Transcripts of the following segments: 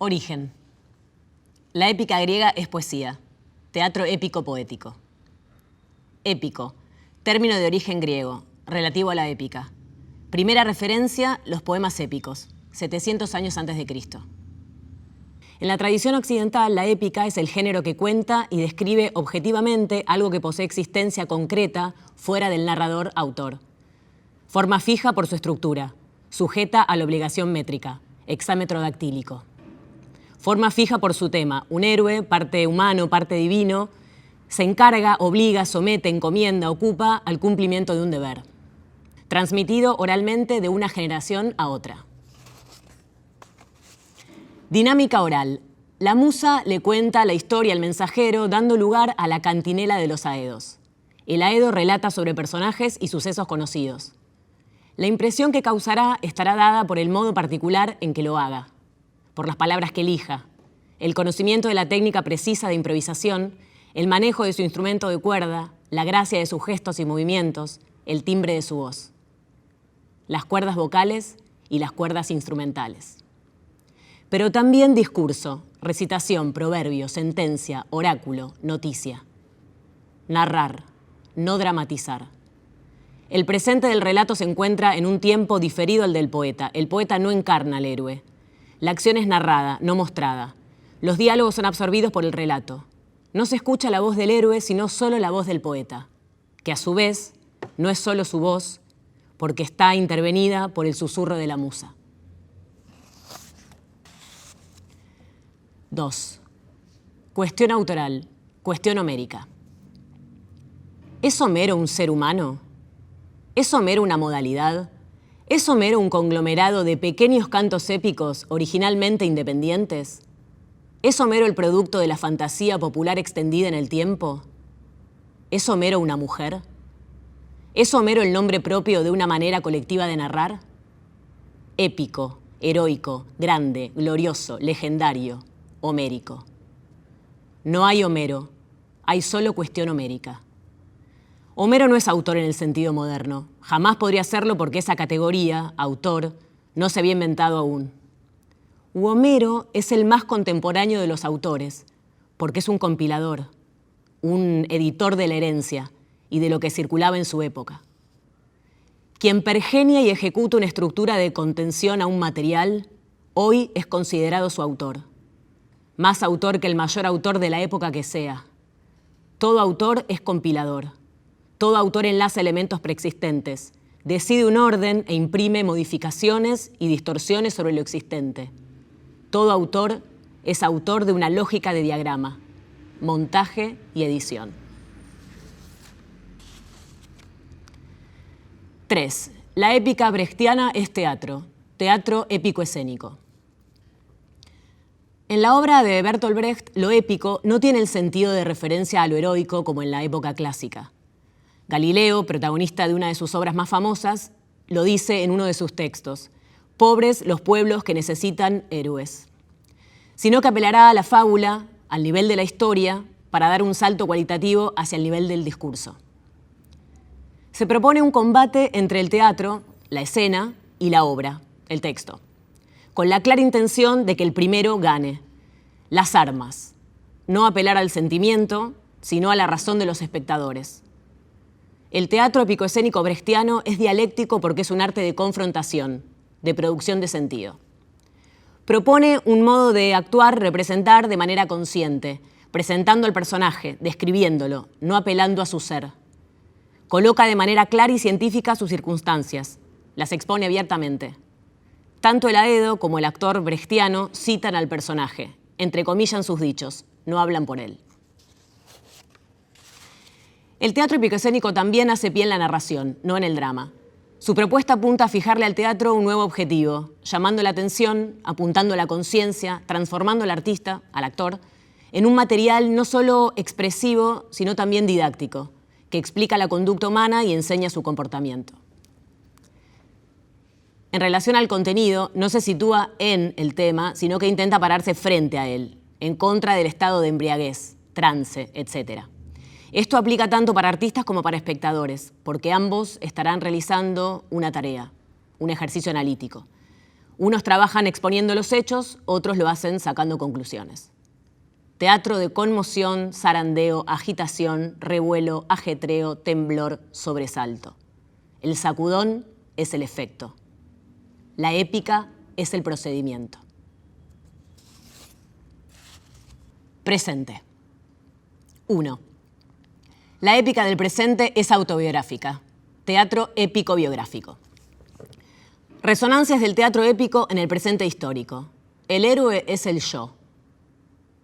Origen. La épica griega es poesía, teatro épico poético. Épico, término de origen griego, relativo a la épica. Primera referencia, los poemas épicos, 700 años antes de Cristo. En la tradición occidental, la épica es el género que cuenta y describe objetivamente algo que posee existencia concreta fuera del narrador-autor. Forma fija por su estructura, sujeta a la obligación métrica, hexámetro dactílico. Forma fija por su tema, un héroe, parte humano, parte divino, se encarga, obliga, somete, encomienda, ocupa al cumplimiento de un deber. Transmitido oralmente de una generación a otra. Dinámica oral. La musa le cuenta la historia al mensajero, dando lugar a la cantinela de los aedos. El aedo relata sobre personajes y sucesos conocidos. La impresión que causará estará dada por el modo particular en que lo haga, por las palabras que elija, el conocimiento de la técnica precisa de improvisación, el manejo de su instrumento de cuerda, la gracia de sus gestos y movimientos, el timbre de su voz. Las cuerdas vocales y las cuerdas instrumentales. Pero también discurso, recitación, proverbio, sentencia, oráculo, noticia. Narrar, no dramatizar. El presente del relato se encuentra en un tiempo diferido al del poeta. El poeta no encarna al héroe. La acción es narrada, no mostrada. Los diálogos son absorbidos por el relato. No se escucha la voz del héroe, sino solo la voz del poeta, que a su vez no es solo su voz, porque está intervenida por el susurro de la musa. 2. Cuestión autoral, cuestión homérica. ¿Es Homero un ser humano? ¿Es Homero una modalidad? ¿Es Homero un conglomerado de pequeños cantos épicos originalmente independientes? ¿Es Homero el producto de la fantasía popular extendida en el tiempo? ¿Es Homero una mujer? ¿Es Homero el nombre propio de una manera colectiva de narrar? Épico, heroico, grande, glorioso, legendario, homérico. No hay Homero, hay solo cuestión homérica. Homero no es autor en el sentido moderno. Jamás podría serlo porque esa categoría, autor, no se había inventado aún. Homero es el más contemporáneo de los autores, porque es un compilador, un editor de la herencia y de lo que circulaba en su época. Quien pergenia y ejecuta una estructura de contención a un material, hoy es considerado su autor. Más autor que el mayor autor de la época que sea. Todo autor es compilador. Todo autor enlaza elementos preexistentes, decide un orden e imprime modificaciones y distorsiones sobre lo existente. Todo autor es autor de una lógica de diagrama, montaje y edición. 3. La épica brechtiana es teatro, teatro épico-escénico. En la obra de Bertolt Brecht, lo épico no tiene el sentido de referencia a lo heroico como en la época clásica. Galileo, protagonista de una de sus obras más famosas, lo dice en uno de sus textos: pobres los pueblos que necesitan héroes. Sino que apelará a la fábula, al nivel de la historia, para dar un salto cualitativo hacia el nivel del discurso. Se propone un combate entre el teatro, la escena, y la obra, el texto, con la clara intención de que el primero gane. Las armas, no apelar al sentimiento, sino a la razón de los espectadores. El teatro épico-escénico brechtiano es dialéctico porque es un arte de confrontación, de producción de sentido. Propone un modo de actuar, representar de manera consciente, presentando al personaje, describiéndolo, no apelando a su ser. Coloca de manera clara y científica sus circunstancias, las expone abiertamente. Tanto el aedo como el actor brechtiano citan al personaje, entrecomillan sus dichos, no hablan por él. El teatro épico-escénico también hace pie en la narración, no en el drama. Su propuesta apunta a fijarle al teatro un nuevo objetivo, llamando la atención, apuntando a la conciencia, transformando al artista, al actor, en un material no solo expresivo, sino también didáctico, que explica la conducta humana y enseña su comportamiento. En relación al contenido, no se sitúa en el tema, sino que intenta pararse frente a él, en contra del estado de embriaguez, trance, etc. Esto aplica tanto para artistas como para espectadores, porque ambos estarán realizando una tarea, un ejercicio analítico. Unos trabajan exponiendo los hechos, otros lo hacen sacando conclusiones. Teatro de conmoción, zarandeo, agitación, revuelo, ajetreo, temblor, sobresalto. El sacudón es el efecto. La épica es el procedimiento. Presente. 1. La épica del presente es autobiográfica. Teatro épico biográfico. Resonancias del teatro épico en el presente histórico. El héroe es el yo.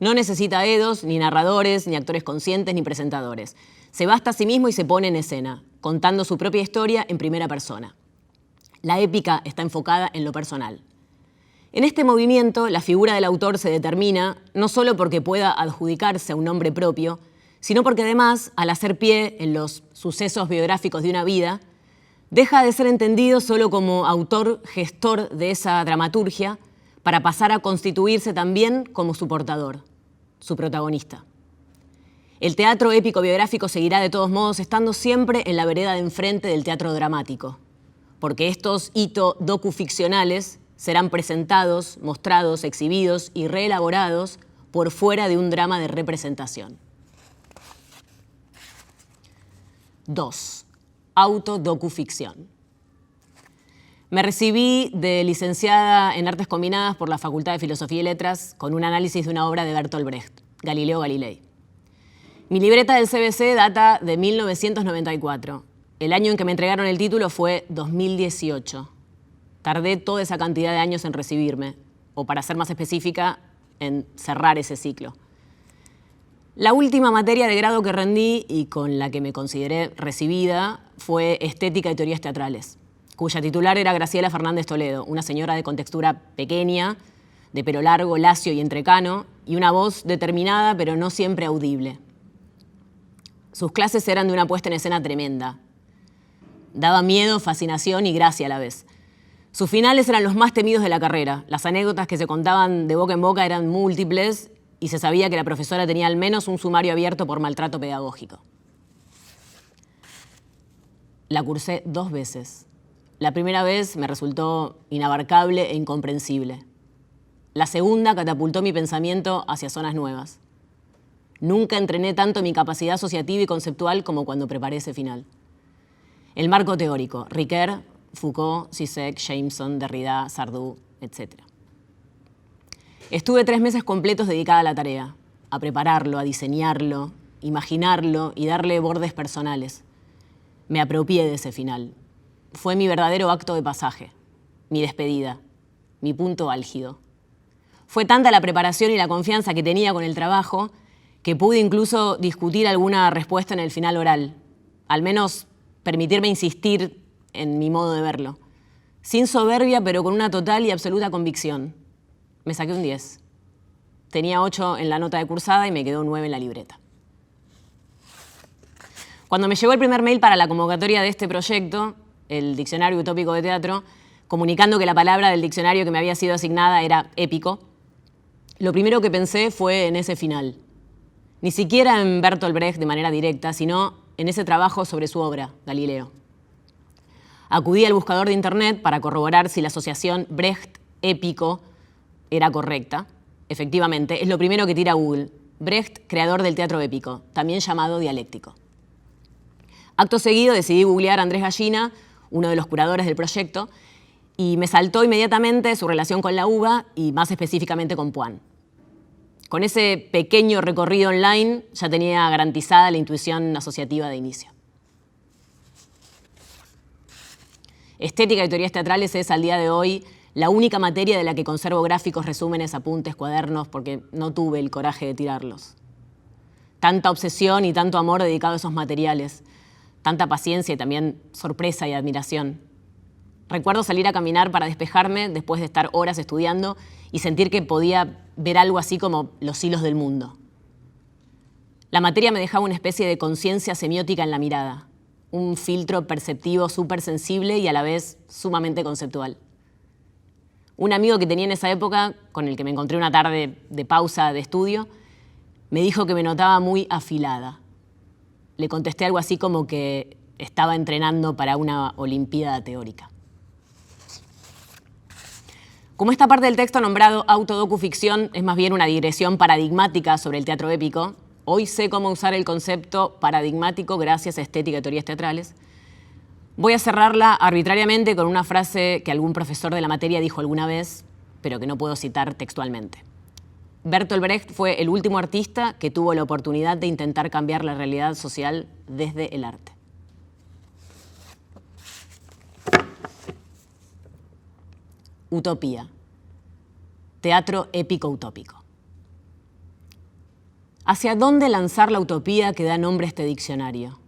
No necesita edos, ni narradores, ni actores conscientes, ni presentadores. Se basta a sí mismo y se pone en escena, contando su propia historia en primera persona. La épica está enfocada en lo personal. En este movimiento, la figura del autor se determina no solo porque pueda adjudicarse a un nombre propio, sino porque además, al hacer pie en los sucesos biográficos de una vida, deja de ser entendido solo como autor, gestor de esa dramaturgia, para pasar a constituirse también como su portador, su protagonista. El teatro épico biográfico seguirá de todos modos estando siempre en la vereda de enfrente del teatro dramático, porque estos hitos docuficcionales serán presentados, mostrados, exhibidos y reelaborados por fuera de un drama de representación. 2. Autodocuficción. Me recibí de licenciada en Artes Combinadas por la Facultad de Filosofía y Letras con un análisis de una obra de Bertolt Brecht, Galileo Galilei. Mi libreta del CBC data de 1994. El año en que me entregaron el título fue 2018. Tardé toda esa cantidad de años en recibirme, o para ser más específica, en cerrar ese ciclo. La última materia de grado que rendí y con la que me consideré recibida fue Estética y Teorías Teatrales, cuya titular era Graciela Fernández Toledo, una señora de contextura pequeña, de pelo largo, lacio y entrecano, y una voz determinada pero no siempre audible. Sus clases eran de una puesta en escena tremenda. Daba miedo, fascinación y gracia a la vez. Sus finales eran los más temidos de la carrera. Las anécdotas que se contaban de boca en boca eran múltiples y se sabía que la profesora tenía al menos un sumario abierto por maltrato pedagógico. La cursé 2 veces. La primera vez me resultó inabarcable e incomprensible. La segunda catapultó mi pensamiento hacia zonas nuevas. Nunca entrené tanto mi capacidad asociativa y conceptual como cuando preparé ese final. El marco teórico: Ricoeur, Foucault, Zizek, Jameson, Derrida, Sardou, etc. Estuve 3 meses completos dedicada a la tarea, a prepararlo, a diseñarlo, imaginarlo y darle bordes personales. Me apropié de ese final. Fue mi verdadero acto de pasaje, mi despedida, mi punto álgido. Fue tanta la preparación y la confianza que tenía con el trabajo que pude incluso discutir alguna respuesta en el final oral, al menos permitirme insistir en mi modo de verlo, sin soberbia pero con una total y absoluta convicción. Me saqué un 10. Tenía 8 en la nota de cursada y me quedó 9 en la libreta. Cuando me llegó el primer mail para la convocatoria de este proyecto, el Diccionario Utópico de Teatro, comunicando que la palabra del diccionario que me había sido asignada era épico, lo primero que pensé fue en ese final. Ni siquiera en Bertolt Brecht de manera directa, sino en ese trabajo sobre su obra, Galileo. Acudí al buscador de internet para corroborar si la asociación Brecht-épico era correcta. Efectivamente, es lo primero que tira Google. Brecht, creador del teatro épico, también llamado dialéctico. Acto seguido decidí googlear a Andrés Gallina, uno de los curadores del proyecto, y me saltó inmediatamente su relación con la UBA y más específicamente con Puan. Con ese pequeño recorrido online ya tenía garantizada la intuición asociativa de inicio. Estética y teorías teatrales es, al día de hoy, la única materia de la que conservo gráficos, resúmenes, apuntes, cuadernos, porque no tuve el coraje de tirarlos. Tanta obsesión y tanto amor dedicado a esos materiales, tanta paciencia y también sorpresa y admiración. Recuerdo salir a caminar para despejarme después de estar horas estudiando y sentir que podía ver algo así como los hilos del mundo. La materia me dejaba una especie de conciencia semiótica en la mirada, un filtro perceptivo súper sensible y a la vez sumamente conceptual. Un amigo que tenía en esa época, con el que me encontré una tarde de pausa de estudio, me dijo que me notaba muy afilada. Le contesté algo así como que estaba entrenando para una olimpiada teórica. Como esta parte del texto nombrado autodocuficción es más bien una digresión paradigmática sobre el teatro épico, hoy sé cómo usar el concepto paradigmático gracias a estética y teorías teatrales. Voy a cerrarla arbitrariamente con una frase que algún profesor de la materia dijo alguna vez, pero que no puedo citar textualmente. Bertolt Brecht fue el último artista que tuvo la oportunidad de intentar cambiar la realidad social desde el arte. Utopía. Teatro épico utópico. ¿Hacia dónde lanzar la utopía que da nombre a este diccionario?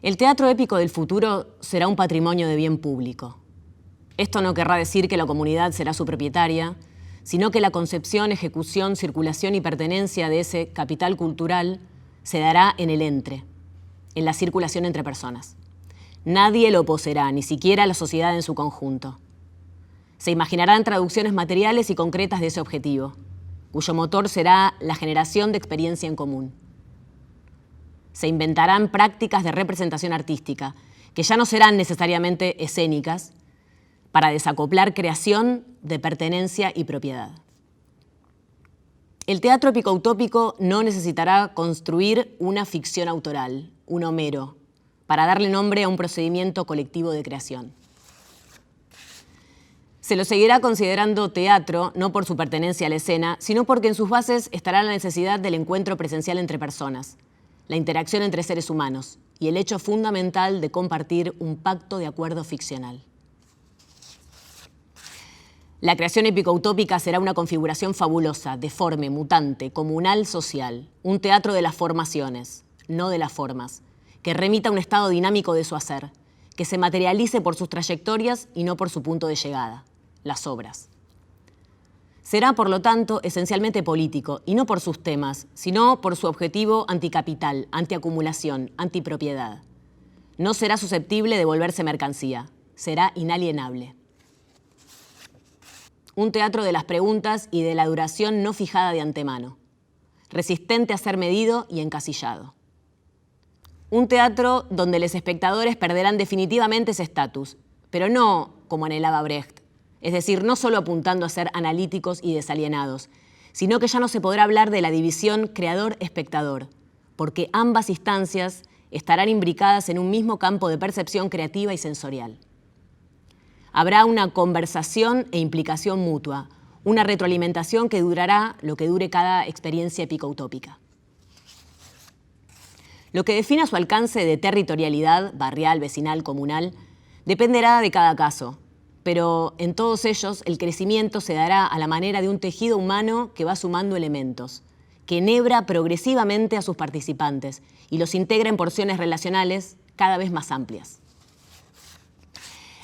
El teatro épico del futuro será un patrimonio de bien público. Esto no querrá decir que la comunidad será su propietaria, sino que la concepción, ejecución, circulación y pertenencia de ese capital cultural se dará en el entre, en la circulación entre personas. Nadie lo poseerá, ni siquiera la sociedad en su conjunto. Se imaginarán traducciones materiales y concretas de ese objetivo, cuyo motor será la generación de experiencia en común. Se inventarán prácticas de representación artística, que ya no serán necesariamente escénicas, para desacoplar creación de pertenencia y propiedad. El teatro épico utópico no necesitará construir una ficción autoral, un Homero, para darle nombre a un procedimiento colectivo de creación. Se lo seguirá considerando teatro, no por su pertenencia a la escena, sino porque en sus bases estará la necesidad del encuentro presencial entre personas, la interacción entre seres humanos y el hecho fundamental de compartir un pacto de acuerdo ficcional. La creación épico-utópica será una configuración fabulosa, deforme, mutante, comunal, social, un teatro de las formaciones, no de las formas, que remita a un estado dinámico de su hacer, que se materialice por sus trayectorias y no por su punto de llegada, las obras. Será, por lo tanto, esencialmente político, y no por sus temas, sino por su objetivo anticapital, antiacumulación, antipropiedad. No será susceptible de volverse mercancía, será inalienable. Un teatro de las preguntas y de la duración no fijada de antemano, resistente a ser medido y encasillado. Un teatro donde los espectadores perderán definitivamente ese estatus, pero no como anhelaba Brecht, es decir, no solo apuntando a ser analíticos y desalienados, sino que ya no se podrá hablar de la división creador-espectador, porque ambas instancias estarán imbricadas en un mismo campo de percepción creativa y sensorial. Habrá una conversación e implicación mutua, una retroalimentación que durará lo que dure cada experiencia épico-utópica. Lo que defina su alcance de territorialidad, barrial, vecinal, comunal, dependerá de cada caso, pero en todos ellos el crecimiento se dará a la manera de un tejido humano que va sumando elementos, que enhebra progresivamente a sus participantes y los integra en porciones relacionales cada vez más amplias.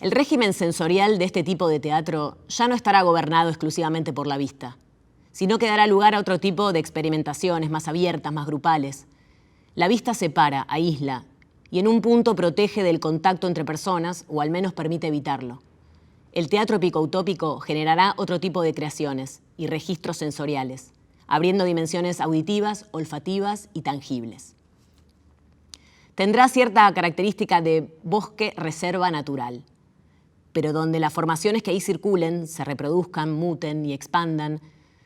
El régimen sensorial de este tipo de teatro ya no estará gobernado exclusivamente por la vista, sino que dará lugar a otro tipo de experimentaciones más abiertas, más grupales. La vista separa, aísla, y en un punto protege del contacto entre personas, o al menos permite evitarlo. El teatro épico-utópico generará otro tipo de creaciones y registros sensoriales, abriendo dimensiones auditivas, olfativas y tangibles. Tendrá cierta característica de bosque reserva natural, pero donde las formaciones que ahí circulen, se reproduzcan, muten y expandan,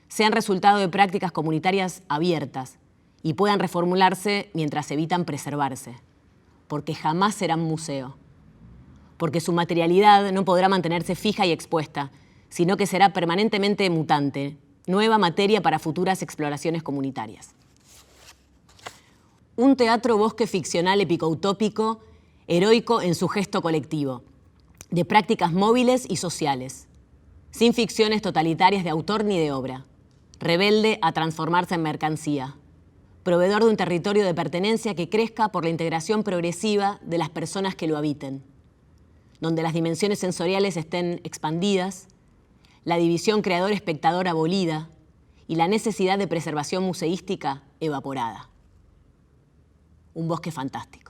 sean resultado de prácticas comunitarias abiertas y puedan reformularse mientras evitan preservarse, porque jamás serán museo, porque su materialidad no podrá mantenerse fija y expuesta, sino que será permanentemente mutante, nueva materia para futuras exploraciones comunitarias. Un teatro bosque ficcional épico-utópico, heroico en su gesto colectivo, de prácticas móviles y sociales, sin ficciones totalitarias de autor ni de obra, rebelde a transformarse en mercancía, proveedor de un territorio de pertenencia que crezca por la integración progresiva de las personas que lo habiten, donde las dimensiones sensoriales estén expandidas, la división creador-espectador abolida y la necesidad de preservación museística evaporada. Un bosque fantástico.